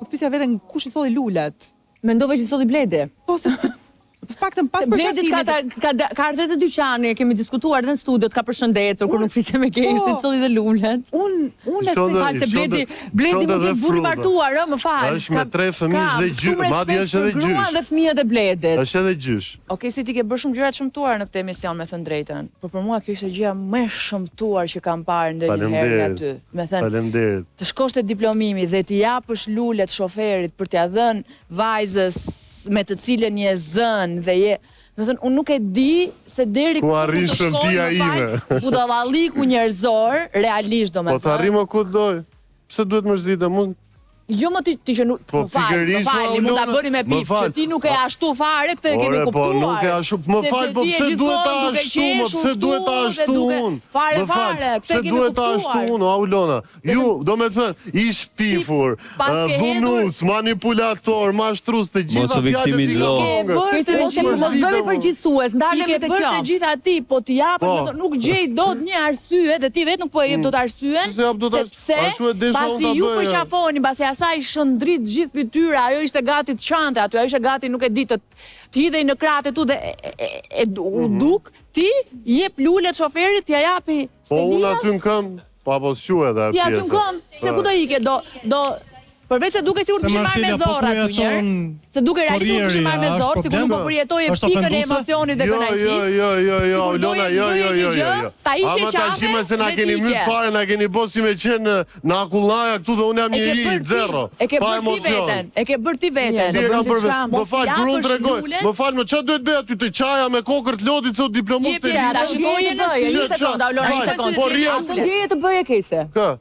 Po pyesja veten kush I solli lulet. Mendove që I solli Bledi. Po se paktën pas përshtatsimit. Ka ardhur te dyqani, kemi diskutuar edhe në studio, ka përshëndetur kur nuk flisem me Kesin, solli dhe lulet. Unë fal se Bledi mund të burr I martuar, më fal. Është me 3 fëmijë dhe gjysh, madje është edhe gjysh. Gruan dhe fëmijët e Bledit. Është edhe gjysh. Okej, si ti ke bërë shumë gjëra të shëmtuara në këtë emision, me thënë drejtën. Por për mua kjo ishte gjëja më e shëmtuar që kam parë ndonjëherë aty. Me thënë, faleminderit. Të shkosh te diplomimi dhe t'i japësh lulet shoferit për t'ia dhënë vajzës me të cilën je zën dhe je, do të thënë, unë nuk e di se deri ku arrin shëmtia ime. Budallalliku njerëzor, realisht domethënë. Po të arrim ku doj. Pse duhet mërzitem unë? Jo më ti që nuk, më fal, mund ta bëni me pif, që ti nuk e ashtu fare, këtë e kemi kuptuar. Po nuk e ashtu, më fal, po pse duhet ta ashtu, pse duhet ta ashtu unë? Fare, pse duhet ta ashtu unë, Aulona? Ju, do me thënë, I shpifur, dhunus, manipulator, mashtrus, të gjitha fjalët Mos bëni përgjithësues, ndalemi te kjo. I ke bërë të gjitha ti, po ti japësh, nuk gjej dot një arsye dhe ti vetë nuk po e jep dot arsyen, sepse pasi ju përqafoni, pasi asaj shëndrit gjithë fytyra, ajo ishte gati të qante aty, ajo ishte gati nuk e di të hidhej në krahët e tu dhe e duk, ti jep lulet shoferit, t'ja japi Stelinas. Po unë aty në këmbë, pa po s'quhe edhe pjesë. Ja aty në këmbë, se ku do ike, do përveç se duke sigur kishin marrë me zor aty njerë. Se duke realisht nuk kishin marrë me zor, sigur nuk po përjetoje pikën e emocionit dhe kënaqësisë. Jo, Aulona, jo. Ta ishe qafe. Ama tashime se na keni myt fare, na keni bërë si me qenë në akullaja këtu dhe unë jam njëri, zero. E ke bërë ti veten, e ke bërë ti veten. Më fal, kur unë tregoj, më fal, më çfarë duhet bëj aty të qaja me kokër të lotit se u diplomues te Liga. Ta shikoje në një sekond, Aulona, një sekond. Atë ndjeje të bëje Kese.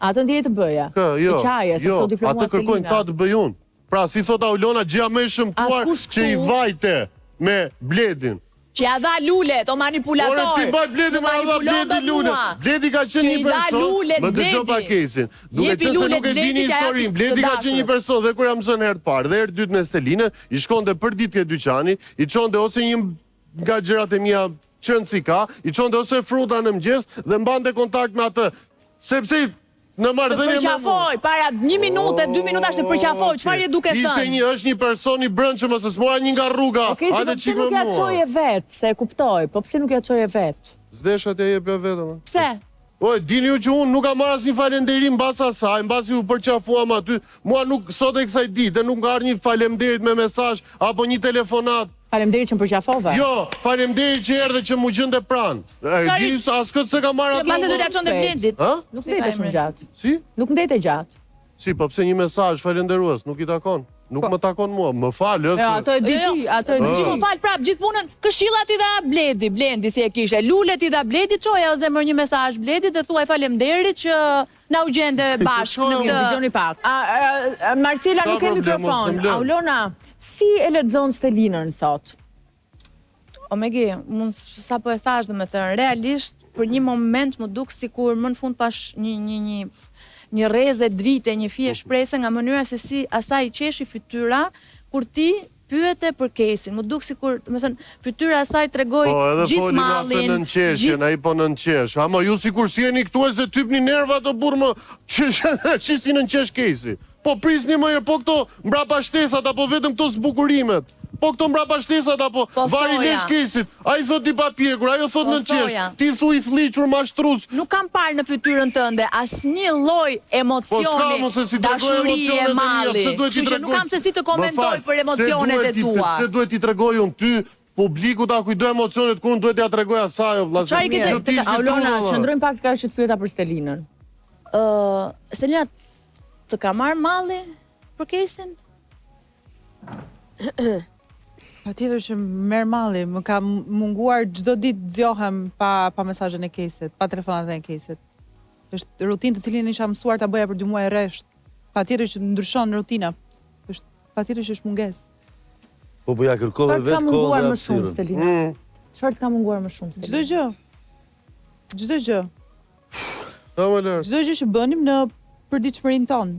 Atë ndjeje të bëja. Jo. Qaje, se u diplomues ta të bëj unë. Pra, si thot Aulona, gjëja më e shëmtuar që I vajte me Bledin. Që ja dha lulet, o manipulator. Ore, ti baj Bledi, ma dha Bledi lulet. Bledi ka qenë një person, më dëgjoj pa Kesin. Duke qenë se nuk e dini historinë, Bledi ka qenë një person dhe kur jam zënë herë të parë dhe herë dytë me Stelinën, I shkonte për ditë ke dyqani, I çonte ose një nga gjërat e mia qenë si ka, I çonte ose fruta në mëngjes dhe mbante kontakt me atë. Sepse në marrëdhënie të përqafoj, para 1 minutë, 2 minuta është të përqafoj, çfarë je duke thënë? Është një person I brendshëm ose s'mora një nga rruga. Hajde çiko mua. Pse nuk ja çoje vet, se e kuptoj, po pse nuk ja çoje vet? S'desh atje jep vetëm. Pse? O, dini ju që unë nuk kam marrë asnjë falënderim mbas asaj, mbasi u përqafuam aty. Mua nuk sot e kësaj dite nuk ka ardhur një faleminderit me mesazh apo një telefonat. Faleminderit që më përqafove. Jo, faleminderit që erdhe që mu gjende pranë. Dini as këtë se ka marrë atë. Pasi do t'ja çonte Bledit. Nuk ndete shumë gjatë. Si? Nuk ndete gjatë. Si, po pse një mesazh falënderues nuk I takon? Nuk më takon mua, më fal, Jo, ato e di ti, ato e di ti. Më fal prap, gjithë punën, këshillat I dha Bledi, Blendi si e kishe. Lulet I dha Bledi, çoja o zemër një mesazh Bledit dhe thuaj faleminderit që na u gjende bashkë në këtë. Dëgjoni pak. Marcela nuk ke mikrofon. Aulona, si e lexon Stelinën sot? Omegi, mund sa po e thash domethënë, realisht për një moment më duk sikur më në fund pash një rrezë drite, një fije shprese nga mënyra se si asaj I qeshi fytyra kur ti pyete për Kesin. Më duk sikur, domethënë, fytyra asaj tregoi gjithë mallin. Po, edhe nënqeshjen, ai po nënqesh. Ama ju sikur si jeni këtu e se typni nerva të burr më që si nënqesh Kesi. Po prisni më herë, po këto mbrapa shtesat apo vetëm këto zbukurimet. Po këto mbrapa shtesat apo vari lesh Kesit. Ai thot I papjekur, ajo thot nënqesh. Ti thu I fliqur mashtrus. Nuk kam parë në fytyrën tënde asnjë lloj emocioni, dashurie e malli. Kështu që nuk kam se si të komentoj për emocionet e tua. Se duhet I tregoj unë ty, publiku ta kujdoj emocionet ku unë duhet ja tregoj asaj o vllazë. Aulona, qëndrojmë pak ka që të pyeta për Stelinën. Stelina të ka marrë malli për Kesin? Patjetër që merr malli, më ka munguar çdo ditë zgjohem pa mesazhen e Kesit, pa telefonat e Kesit. Është rutinë të cilin isha mësuar ta bëja për 2 muaj rresht. Patjetër që ndryshon rutina. Patjetër që është mungesë. Po ja kërkove vetë kohë më shumë Stelina. Çfarë të ka munguar më shumë Stelina? Çdo gjë. Çdo gjë. Çdo gjë që bënim në përditshmërinë tonë.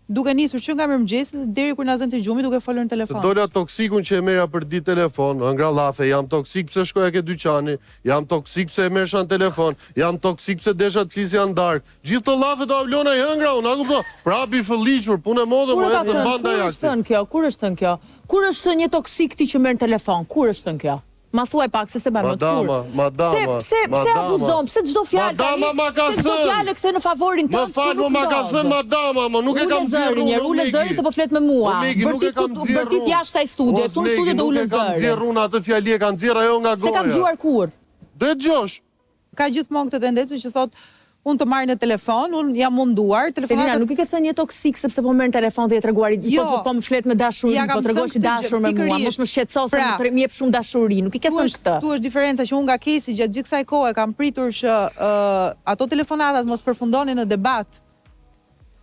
duke nisur që nga mëngjesit deri kur na zën të gjumi duke folur në telefon. Dola toksikun që e merja për ditë telefon, ëngra llafe, jam toksik pse shkoja ke dyqani, jam toksik pse e merrsha në telefon, jam toksik pse desha të flisja në darkë. Gjithë të llafe do avlona i ëngra, unë a kupto. Prapi fëlliqur, punë modë, mo ecë në banda jakti. Kur është thënë kjo? Kur është thënë një toksik ti që merr në telefon? Kur është thënë kjo? Ma thuaj pak se bëjmë më të kur. Madama, pse abuzon? Pse çdo fjalë Madama ma ka thënë. Çdo fjalë kthe në favorin tënd. Më fal, ma ka thënë madama, më nuk e kam nxjerrur. Ule zërin se po flet me mua. Bërtit jashtë ai studio, tu në studio do ule zërin. Nuk e kam nxjerrur unë atë fjali, e kam nxjerrur ajo nga goja. Se kam dëgjuar kur? Dëgjosh. Ka gjithmonë këtë tendencë që thotë unë të marrë në telefon, unë jam munduar. Elina, nuk i ke thënë një toksik sepse po merr në telefon dhe i treguar po më flet me dashuri, po tregosh dashur me mua, mos më shqetëso se më jep shumë dashuri, nuk i ke thënë këtë. Tu është diferenca që unë nga Kesi gjatë gjithë kësaj kohe kam pritur që ato telefonatat mos përfundonin në debat,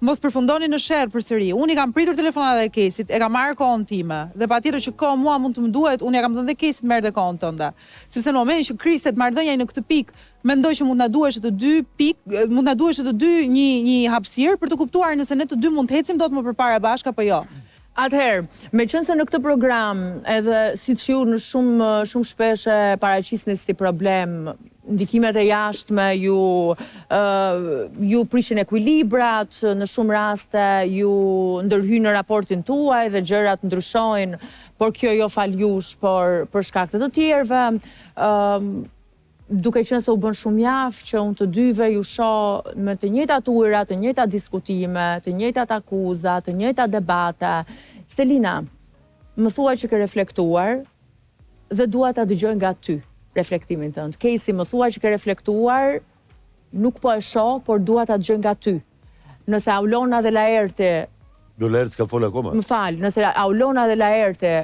mos përfundonin në sherr përsëri. Unë i kam pritur telefonatat e Kesit, e kam marrë kohën time. Dhe patjetër që kohë mua mund të më duhet, unë ja kam thënë dhe Kesit merr dhe kohën tënde. Sepse në momentin që kriset marrëdhënia në këtë pikë, mendoj që mund na duhesh të dy një hapësirë për të kuptuar nëse ne të dy mund të ecim dot më përpara bashkë apo jo. Atëherë, meqense në këtë program, edhe siç ju në shumë shpesh e paraqisni si problem, ndikimet e jashtme ju prishin ekuilibrat, në shumë raste ju ndërhyjnë në raportin tuaj dhe gjërat ndryshojnë, por kjo jo fal jush, por për shkak të tjerëve. Duke qenë se u bën shumë javë që unë të dyve ju shoh me të njëjtat ujëra, të njëjtat diskutime, të njëjtat akuza, të njëjtat debate. Stelina, më thua që ke reflektuar dhe dua ta dëgjoj nga ty reflektimin tënd. Kesi, më thua që ke reflektuar, nuk po e shoh, por dua ta dëgjoj nga ty. Nëse Aulona dhe Laerti Laerti s'ka fol akoma. Më fal, nëse Aulona dhe Laerti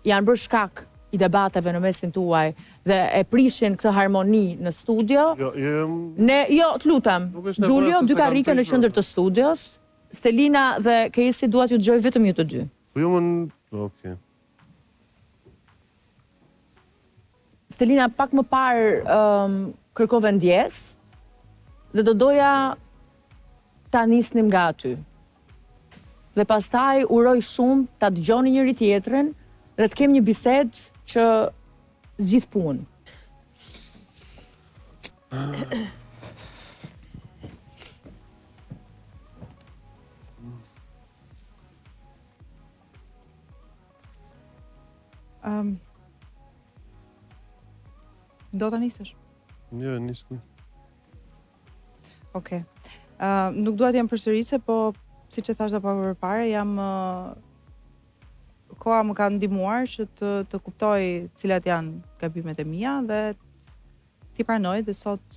janë bërë shkak i debateve në mesin tuaj dhe e prishin këtë harmoni në studio. Jo, të lutem. Giulio, dy karrike në qendër të studios. Stelina dhe Kesi dua t'ju dëgjoj vetëm ju të dy. Po jo më, okay. Stelina, pak më parë kërkove ndjesë dhe do doja ta nisnim nga aty. Dhe pastaj uroj shumë ta dëgjoni njëri tjetrin dhe të kem një bisedë që zgjidh punë. Do ta nisësh? Jo, nisni. Okej. Nuk dua të jam përsëritse, po siç e thash edhe pak më parë, koha më ka ndihmuar që të kuptoj cilat janë gabimet e mia dhe ti pranoj dhe sot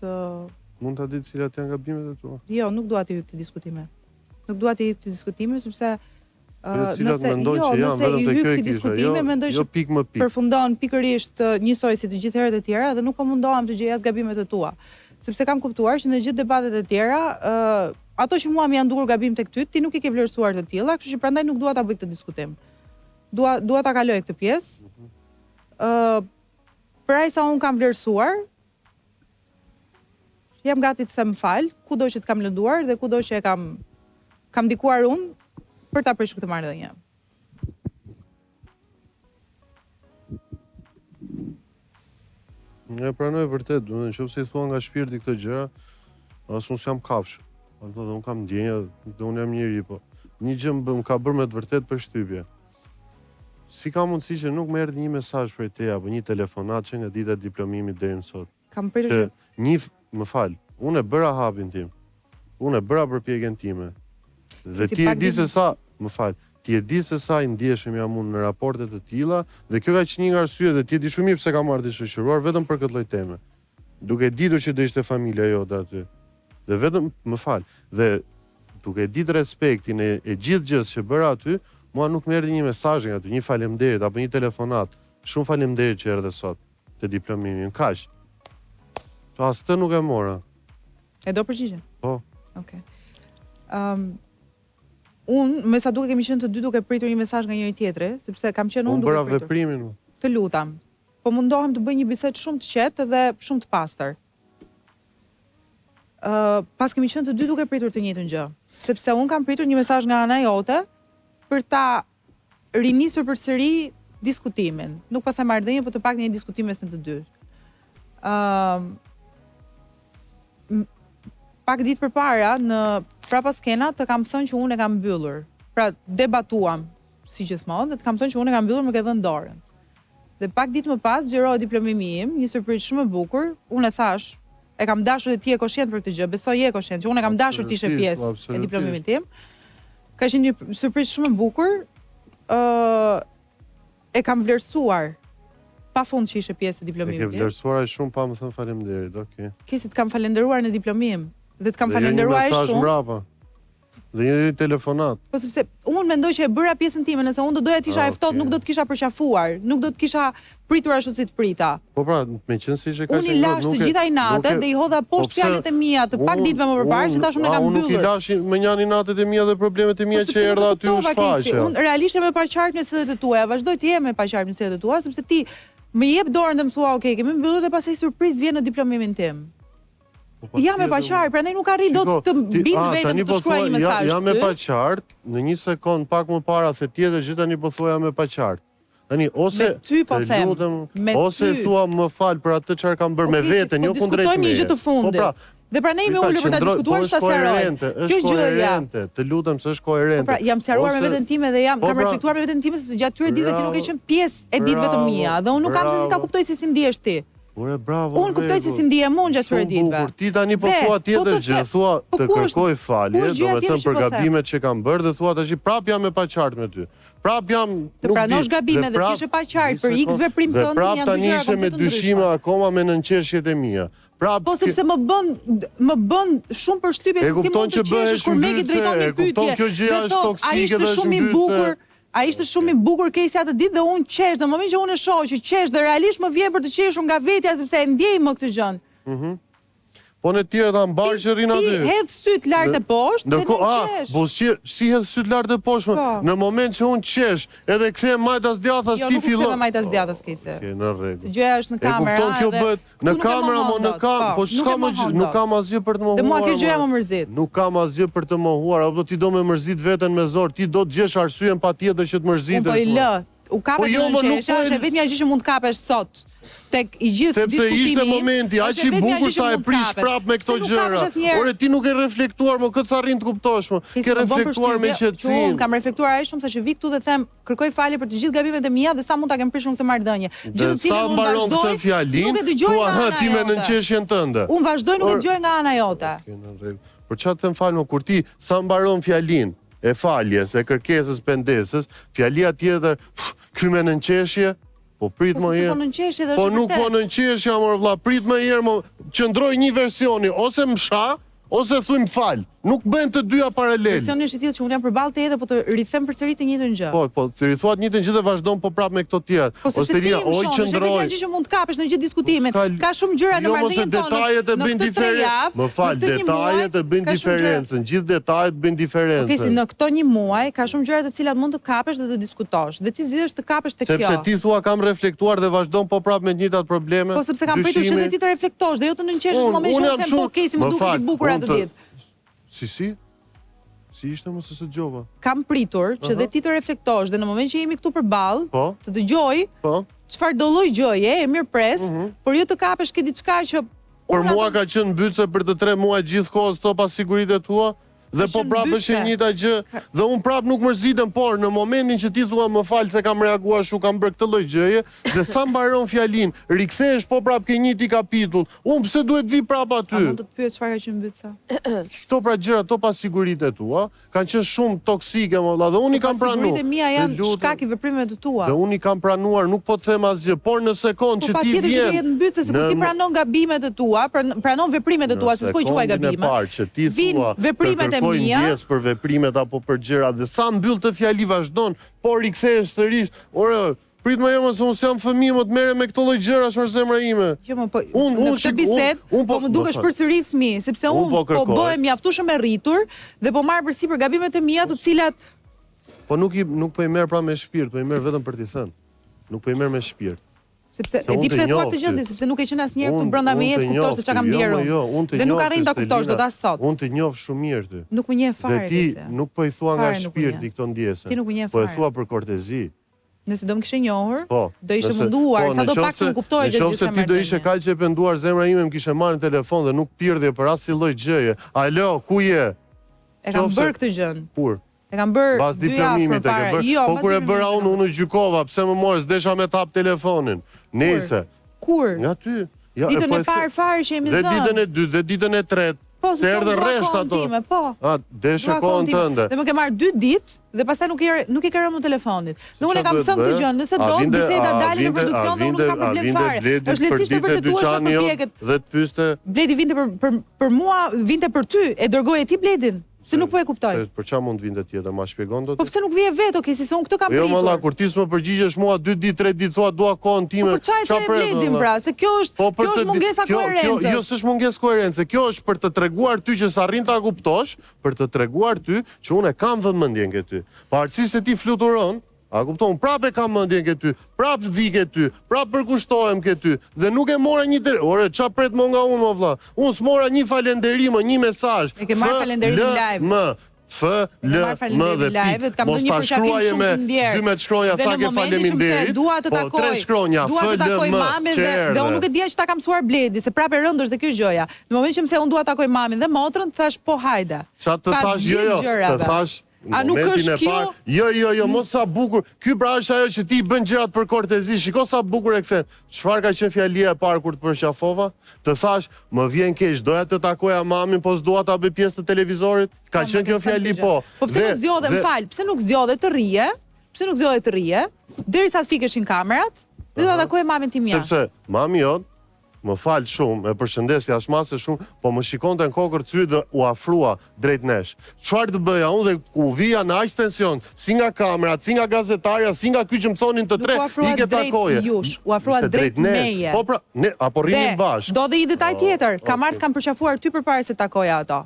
mund ta di cilat janë gabimet e tua. Jo, nuk dua të hyj këtë diskutime. Nuk dua të hyj këtë diskutime sepse nëse i hyj këtë diskutime, mendoj që përfundon pikërisht njësoj si të gjithë herët e tjera dhe nuk po mundohem të gjej as gabimet e tua. Sepse kam kuptuar që në gjithë debatet e tjera, ato që mua më janë dukur gabim tek ty, ti nuk i ke vlerësuar të tilla, kështu që prandaj nuk dua ta bëj këtë diskutim. Dua ta kaloj këtë pjesë. Për aq sa unë kam vlerësuar, jam gati të them fal, kudo që të kam lënduar dhe kudo që e kam ndikuar unë për ta prishur këtë marrëdhënie. Ne pranoj vërtet, nëse i thua nga shpirti këtë gjëra, as unë s'jam kafsh. Dhe unë kam ndjenja, dhe unë jam njëri, po një gjë më ka bërë me të vërtet për shtypje. Si ka mundësi që nuk më erdhi një mesazh prej teja apo një telefonat që nga dita e diplomimit deri më sot? Kam pritur më fal, unë e bëra hapin tim. Unë e bëra përpjekjen time. Dhe ti e di se sa, më fal, ti e di se sa i ndjeshëm jam unë në raporte të tilla dhe kjo ka qenë një nga arsyet dhe ti e di shumë mirë pse kam marrë të shoqëruar vetëm për këtë lloj teme. Duke ditur që do ishte familja jote aty. Dhe vetëm, më fal, dhe duke ditë respektin e gjithë gjës që bëra aty, mua nuk më erdhi një mesazh nga aty, një faleminderit apo një telefonat. Shumë faleminderit që erdhe sot te diplomimin. Kaq. Po as të nuk e mora. E do përgjigjen? Po. Okej. Unë, me sa duke kemi qenë të dy duke pritur një mesazh nga njëri tjetri, sepse kam qenë unë duke pritur. Unë bëra veprimin. Të lutam. Po mundohem të bëj një bisedë shumë të qetë dhe shumë të pastër. pas kemi qenë të dy duke pritur të njëjtën gjë. Sepse unë kam pritur një mesazh nga ana jote për ta rinisur përsëri diskutimin. Nuk po them marrëdhënie, por të paktën një diskutim mes të dy. Pak ditë përpara në prapa skena të kam thënë që unë e kam mbyllur. Pra debatuam si gjithmonë dhe të kam thënë që unë e kam mbyllur, më ke dhënë dorën. Dhe pak ditë më pas xhirohej diplomimi im, një surprizë shumë e bukur. Unë e thash, e kam dashur dhe ti je koshient për këtë gjë. Besoj je koshient që unë e kam dashur të ishe pjesë e diplomimit tim. Ka qenë një surprizë shumë e bukur. E kam vlerësuar pafund që ishe pjesë e diplomimit. E ke vlerësuar shumë pa më thënë faleminderit, okay. Kesi të kam falenderuar në diplomim dhe të kam falenderuar shumë. Dhe një telefonat. Po sepse unë mendoj që e bëra pjesën time, nëse unë do doja të isha e ftohtë, nuk do të kisha përqafuar, nuk do të kisha pritur ashtu si të prita. Po pra, meqenëse se ishe kaq unë i lash të gjitha inate dhe i hodha poshtë fjalët e mia të pak ditëve më përpara që tash unë e kam mbyllur. Unë nuk i lash më njëri natet e mia dhe problemet e mia që erdha aty u shfaqe. Unë realisht jam e paqartë në sillet e tuaja, vazhdoj të jem e paqartë në sillet e tua, sepse ti më jep dorën dhe më thua, "Okay, kemi mbyllur" dhe pastaj surprizë vjen në diplomimin tim. Jam e paqartë, prandaj nuk arri dot të bind vetëm të shkruaj një mesazh. Jam e paqartë, në një sekond pak më para se tjetër gjë tani po thua jam e paqartë. Tani ose të lutem, ose thua më fal për atë çfarë kam bërë me veten, jo kundrejt meje. Diskutojmë një gjë të fundit. Dhe prandaj më ulur për ta diskutuar sa seroj. Kjo gjë ja. Të lutem se është koherente. Pra jam sqaruar me veten time dhe kam reflektuar me veten time se gjatë këtyre ditëve ti nuk ke qenë pjesë e ditëve të mia dhe unë nuk kam se si ta kuptoj se si ndihesh ti. Ore bravo. Unë kuptoj se si ndihem unë gjatë këtyre ditëve. Ti tani po thua tjetër gjë, thua të kërkoj falje, domethënë për gabimet që kam bërë dhe thua tash prap jam e paqartë me ty. Prap jam nuk di. Të pranosh gabimet dhe ti je paqartë për X veprim tënd janë prap tani ishe me dyshime akoma me nënqeshjet e mia. Po sepse më bën shumë përshtypje se si mund të qesh kur Megi drejton një pyetje. Kupton kjo gjë është toksike dhe është bukur. Ai ishte shumë i bukur Kesi atë ditë dhe unë qesh, në momentin që unë e shoh që qesh dhe realisht më vjen për të qeshur nga vetja sepse e ndjej më këtë gjë. Po në tjerë ta mbar që rrin aty. Ti hedh syt lart e poshtë. Po si hedh syt lart e poshtë? Në moment që unë qesh, edhe kthem majtas djathas ti fillon. Jo, nuk majtas djathas Kesi. Okej, në rregull. Gjëja është në kamerë. E kupton kjo bëhet në kamerë apo në kam, po s'ka më gjë, nuk kam asgjë për të mohuar. Dhe mua kjo gjëja më mërzit. Nuk kam asgjë për të mohuar, apo ti do më mërzit veten me zor, ti do të gjesh arsyen patjetër që të mërzitesh. Po i lë. U kapet në qeshja, është vetëm një gjë që mund të kapesh sot. Tek i gjithë diskutimi. Sepse ishte momenti aq i bukur sa e prish prap me këto gjëra. Ore ti nuk e reflektuar, më këtë sa arrin të kuptosh më. Ke reflektuar me qetësi. Unë kam reflektuar aq shumë sa që vi këtu dhe them kërkoj falje për të gjithë gabimet e mia dhe sa mund ta kem prishur këtë marrëdhënie. Gjithë sa mbaron këtë fjalin, thua ha ti me nënqeshjen tënde. Unë vazhdoj nuk e dëgjoj nga ana jote. Por çfarë them falmo kur ti sa mbaron fjalin e faljes, e kërkesës pendesës, fjalia tjetër ky me nënqeshje. Po prit më herë. Po nuk po nënqeshja më vëlla, prit më herë, qëndroj një versioni, ose më sha, ose thuj më fal. Nuk bën të dyja paralel. Versioni është i tillë që unë jam përballë teje dhe po të rikthem përsëri të njëjtën gjë. Po, të rithuat njëjtën gjë dhe vazhdon po prapë me këto tjera. Osteria, oj qëndroj. Po gjë që mund të kapesh në gjithë diskutimin. Ka shumë gjëra në marrëdhënien tonë. Jo, mos detajet e bëjnë diferencën. Më fal, detajet e bëjnë diferencën. Gjithë detajet bëjnë diferencën. Okej, si në këto një muaj ka shumë gjëra të cilat mund të kapesh dhe të diskutosh. Dhe ti zgjedhësh të kapesh tek kjo. Sepse ti thua kam reflektuar dhe vazhdon po prapë me të njëjtat probleme. Po sepse kam pritur që ti të reflektosh dhe jo të nënqesh në momentin që them po Kesi më duket i bukur atë ditë. Si ishte mos e dëgjova. Kam pritur që dhe ti të reflektosh dhe në moment që jemi këtu përballë, të dëgjoj çfarë do lloj gjëje, e mirëpres, por jo të kapesh ke diçka që për mua ka qenë mbytse për të 3 muaj gjithkohës këto pasiguritë tua. Dhe po prapë është e njëjta gjë. Dhe unë prapë nuk mërzitem, por në momentin që ti thua më fal se kam reaguar shu, kam bërë këtë lloj gjëje, dhe sa mbaron fjalin, rikthehesh po prapë ke njëjti kapitull. Unë pse duhet vi prapë aty? A mund të të pyes çfarë ka qenë mbytse? Këto pra gjëra, këto pasiguritë tua kanë qenë shumë toksike, më valla, dhe unë i kam pranuar. Pasiguritë e mia janë shkak i veprimeve të tua. Dhe unë i kam pranuar, nuk po të them asgjë, por në sekond që ti vjen. Po patjetër që do jetë mbytse, se ti pranon gabimet e tua, pranon veprimet e tua, se s'po i quaj gabime. Vin veprimet e mia. Për veprimet apo për gjëra dhe sa mbyll të fjali vazhdon, por rikthehesh sërish. Ore, prit më jam se unë jam fëmijë, më të merrem me këto lloj gjërash për zemra ime. Jo, më po. Në këtë bisedë po më dukesh përsëri fëmijë, sepse unë po bëhem mjaftueshëm e rritur dhe po marr përsipër gabimet e mia, të cilat po nuk po i merr pra me shpirt, po i merr vetëm për t'i thënë. Nuk po i merr me shpirt. Sepse e di pse thua këtë gjë, sepse nuk e qenë asnjëherë këtu brenda me jetë kuptosh se çka kam ndier unë. Dhe nuk arrin ta kuptosh dot as sot. Unë të njoh shumë mirë ty. Nuk më njeh fare. Dhe ti nuk po i thua nga shpirti këto ndjesë. Ti nuk më njeh fare. Po e thua për kortezi. Nëse do më kishe njohur, do ishe munduar, sa do pak të më kuptoj gjë që ti do ishe kaq e penduar zemra ime më kishe marrë në telefon dhe nuk pirdhje për asnjë lloj gjëje. Alo, ku je? E kam bërë këtë gjën. Kur? E kam bërë 2 javë përpara. Po kur e bëra unë gjykova, pse më morë, s'desha me tap telefonin. Nese. Kur? Nga ty. Ditën e parë fare që jemi zënë. Dhe ditën e dytë, dhe ditën e tretë. Se erdhën rresht ato. Po. Deshe kohën tënde. Dhe më ke marrë 2 ditë dhe pastaj nuk i ke rënë telefonit. Dhe unë e kam thënë këtë gjë, nëse do biseda dalin në produksion dhe unë nuk kam problem fare. Është lehtësisht të vërtetuar në përpjekjet. Dhe të pyeste. Bledi vinte për mua, vinte për ty, e dërgoje ti Bledin. Se nuk po e kuptoj. Për çfarë mund të vinte tjetër, ma shpjegon dot? Po pse nuk vije vetë, okay, si se unë këtë kam pritur. Jo malla, kur ti s'më përgjigjesh mua 2 ditë, 3 ditë thua dua kohën time. Po çfarë Bledin pra, se kjo është mungesa koherencë. Jo, s'është mungesë koherencë, kjo është për të treguar ty që s'arrin ta kuptosh, për të treguar ty që unë kam vëmendjen ke ty. Pavarësisht se ti fluturon, a kupton, prapë kam mendjen ke ty, prapë vi ke ty, prapë përkushtohem ke ty dhe nuk e mora një ore ç'a pret më nga unë më vlla. Unë s'mora një falënderim, një mesazh. E ke marrë falënderim live. Mos ta shkruaje me 12 shkronja sa ke faleminderit. Po 3 shkronja dhe unë nuk e dija që ta kam mësuar Bledi, se prapë rëndësh dhe kjo gjëja. Në moment që më the unë dua të takoj mamin dhe motrën, thash po hajde. Ç'a të thash të thash a nuk është kjo? Jo, mos sa bukur. Ky pra është ajo që ti bën gjërat për kortezi. Shiko sa bukur e kthen. Çfarë ka qenë fjalia e parë kur të përqafova? Të thash, më vjen keq, doja të takoja mamin, po s'dua ta bëj pjesë të televizorit. Ka qenë kjo fjali po. Po pse nuk zgjodhe, më fal, pse nuk zgjodhe të rrije? Pse nuk zgjodhe të rrije? Derisa të fikeshin kamerat, dhe ta takoje mamin tim jashtë. Sepse mami jot më falë shumë, e përshëndesja shmase shumë, po më shikonte në kokër cyri dhe u afrua drejt nesh. Çfarë të bëja unë dhe ku vija në aq tension, si nga kamerat, si nga gazetarja, si nga ky që më thonin të tre, i ke takoje. U afrua drejt meje. Po pra, ne apo rrinim bashkë. Do dhe i detaj tjetër, kam përqafuar ty përpara se takoja ato.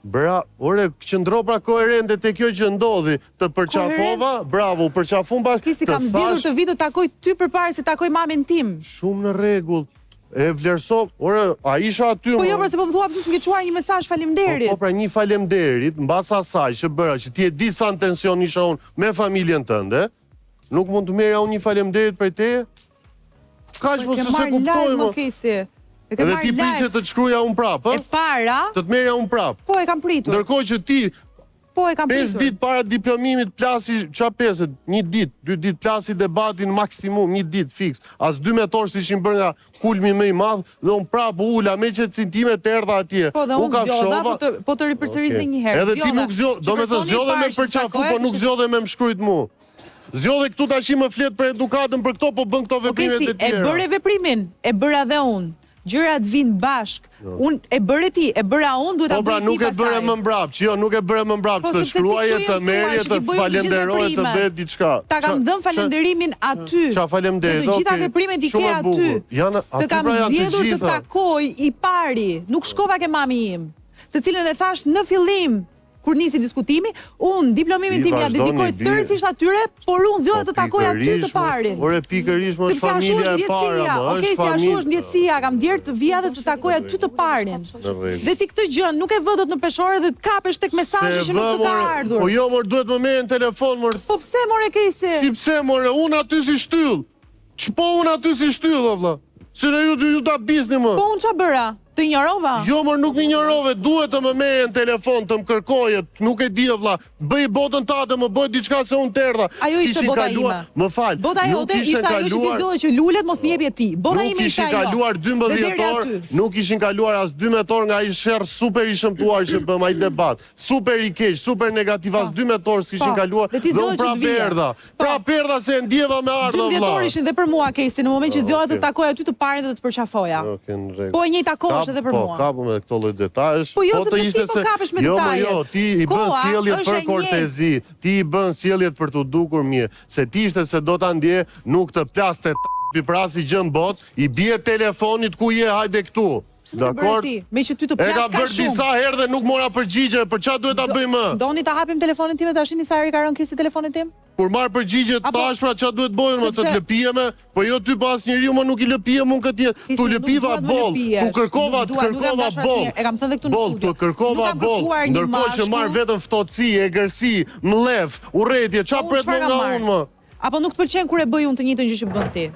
Bra, ore, qëndro pra koherente te kjo që ndodhi, të përqafova, bravo, përqafun bashkë. Kisi kam zgjedhur të vi të takoj ty përpara se takoj mamin tim. Shumë në rregull. E vlerësov, ore, a isha aty? Po jo, pra se po më thua pse s'më ke çuar një mesazh faleminderit. Po pra një faleminderit, mbas asaj që bëra, që ti e di sa në tension isha unë me familjen tënde, nuk mund të merja unë një faleminderit prej teje? Kaq po se kuptoj më. Edhe ti prisje të të shkruja unë prapë, e para... Të të merja unë prapë. Po, e kam pritur. Ndërkohë që ti... Po, e kam pritur. 5 ditë para diplomimit plasi, qa 5, 1 ditë, 2 ditë plasi debatin maksimum, 1 ditë fix. As 2 metorë si ishin bërë nga kulmi më i madhë, dhe unë prapë ula me që të cintime të erdha atje. Po, dhe unë zgjodha, po të ripërsërisë një herë. Edhe ti nuk zgjodhe, do me të zgjodhe me përqafu, po nuk zgjodhe me më shkrujt mu. Zgjodhe këtu ta shi më fletë për edukatën për këto, po bën këto veprimet e tjera. E bërë veprimin, e bëra dhe unë. Gjërat vinë bashkë. Unë e bëre ti, e bëra unë, duhet ta bëj ti pastaj. Po pra nuk e bëre më mbrapsht, jo, nuk e bëre më mbrapsht, të shkruaje, të merje, të falenderoje, të bëhet diçka. Ta kam dhënë falenderimin aty. Qa falenderit, okej. Të gjitha veprimet i ke aty. Të kam zgjedhur të takoj i pari, nuk shkova ke mami im, të cilën e thash në fillim, kur nisi diskutimi, unë diplomimin tim ja dedikoj tërësisht atyre, por unë zgjodha të takoj aty të parin. Ore pikërisht më është familja e para, më është familja. Si ashtu është ndjesia, kam djerë të vija dhe të takoj aty të parin. Dhe ti këtë gjën nuk e vë dot në peshore dhe të kapesh tek mesazhi që nuk të ka ardhur. Po jo, mor, duhet më merren telefon, mor. Po pse more Kesi? Si pse more? Unë aty si shtyll. Ç'po unë aty si shtyll, valla. Se ne ju ta bizni më. Po unë ç'a bëra? Të ignorova? Jo, mër, nuk më ignorove, duhet të më merren telefon, të më kërkoje, nuk e di vlla. Bëj botën tate, më bëj diçka se unë terdha. Ajo ishte bota ime. Më fal. Bota jote ishte ajo që ti zgjodhe që lulet mos më jepje ti. Bota ime ishte ajo. Nuk kishin kaluar 12 orë, nuk kishin kaluar as 12 orë nga ai sherr super i shëmtuar që bëm ai debat. Super i keq, super negativ, as 12 orë s'kishin kaluar. Dhe unë prapë erdha. Prapë erdha se e ndjeva me ardha vlla. 12 orë ishin dhe për mua Kesi, në moment që zgjodha të takoj aty të parin dhe të përqafoja. Po e njëjta kohë edhe për mua. Po, kapu me këto lloj detajesh. Po jo, se ti po kapesh me detaje. Jo, ti i bën sjelljet për kortezi. Ti i bën sjelljet për të dukur mirë. Se ti ishte se do ta ndje, nuk të plaste piprasi gjën bot, i bie telefonit ku je, hajde këtu. Dakor. Me që ty të plas ka shumë. E ka bërë disa herë dhe nuk mora përgjigje, për çfarë duhet ta bëj më? Doni ta hapim telefonin tim e tash një sa herë ka rënë kisi telefonin tim? Kur marr përgjigje tash pra çfarë duhet bëjmë më të lëpijeme, po jo ty pas njeriu më nuk i lëpijem unë këtë. Tu lëpiva boll, tu kërkova boll. E kam thënë edhe këtu në studio. Tu kërkova boll, ndërkohë që marr vetëm ftohtësi, egërsi, mllef, urrëtie, çfarë pret më nga unë më? Apo nuk të pëlqen kur e bëj unë të njëjtën gjë që bën ti?